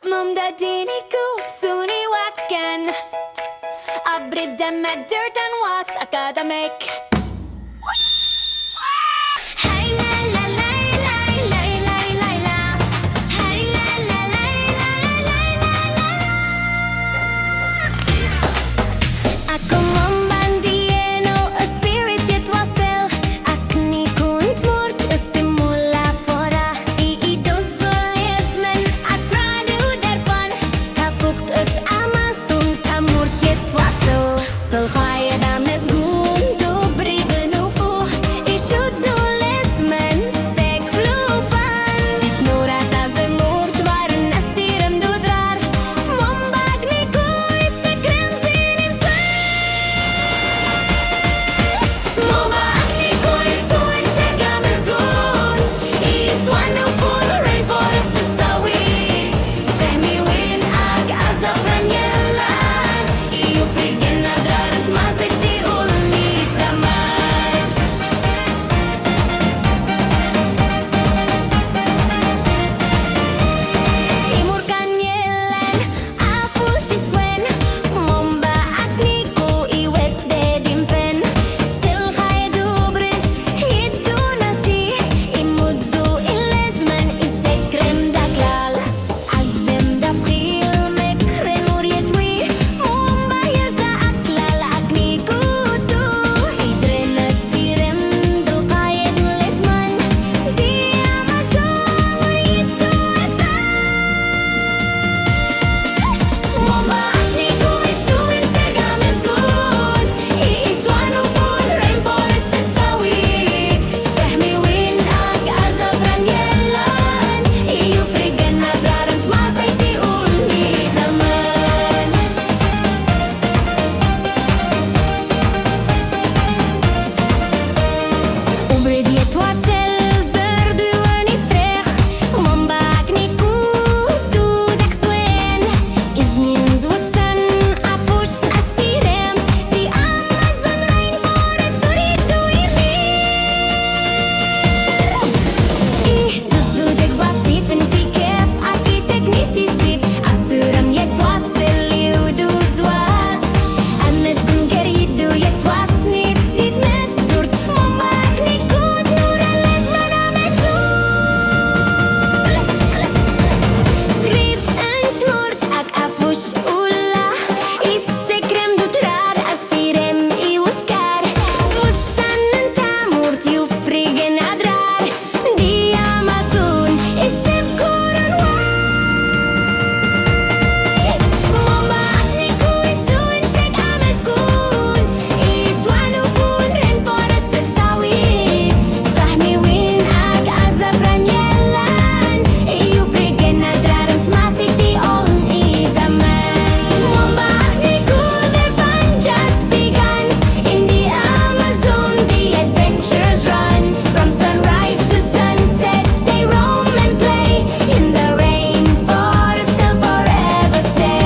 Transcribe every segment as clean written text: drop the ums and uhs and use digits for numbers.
Mumdadiniku suniwakan Abridem med dirt and was academic. Hey la la la la la la la la. Hey la la la la la la la la. Ako mambandieno a spirit yet wasel. Akni kunt mort simula fora. I dozolesmen asradu derpan. Tafukt ut amasun tamurt yet wasel. Sul khaya dames gun dobri benufu. Ishudu lesmen sek flupan. Dit nura tazemurt var nasirem dudrar. Mombagni koi sekrem zinim Mombagni koi soin chegames gun. Is wonderful rainforest is so weak. Tremi win ag azafran yelan. Iu frigen nadrarant mazek di ulni taman. Imur kan yelan afushi swen. Momba akniku iwet dedim fen. Sil khay dubrish hiddu nasi. Imuddu ilesman isekrem daklal. Azem dapil mekren urietwi. Momba yerda aklal akniku tu. Hidre nasirem dulqayed lesman. Di amazon uriettu Momba akniku isuin segames gun. Is wonderful rainforest at sawit. Spehmi win ag azafran yelan. Iu frigen nadrarant masay di ulni taman. Umbre diet wasel berduan ifrech. Momba akniku tu dekswen. Iznin zusan apush nasirem. Di Amazon rainforest uridu Ih tuzudek wasif intikep arkitek niftisif. Asuram yet wasel liudu zwas. Ames bunker yidu yet was niftit meturt. Momba akniku nura lesman ametul. Skriv entmort ak afush ulla. Isekrem dutrar asirem iuskar. Susan entamurt ju frigen adrar. Di Amazon isep koran Momba akniku isuin shek ames gun. Is wonderful rainforest at sawit. Stahmi win ag azafran yelan. Iu frigen nadrarant masik di on itaman. Momba akniku their fun just begun. In the Amazon the adventures run. From sunrise to sunset they roam and play. In the rainforest they'll forever stay.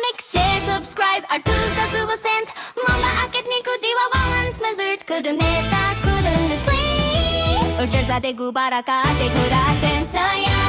Make share subscribe our tools that will send. Momba akniku diwa want mazert couldn't explain. Ulcer sa te gubara ka te kurasen saya.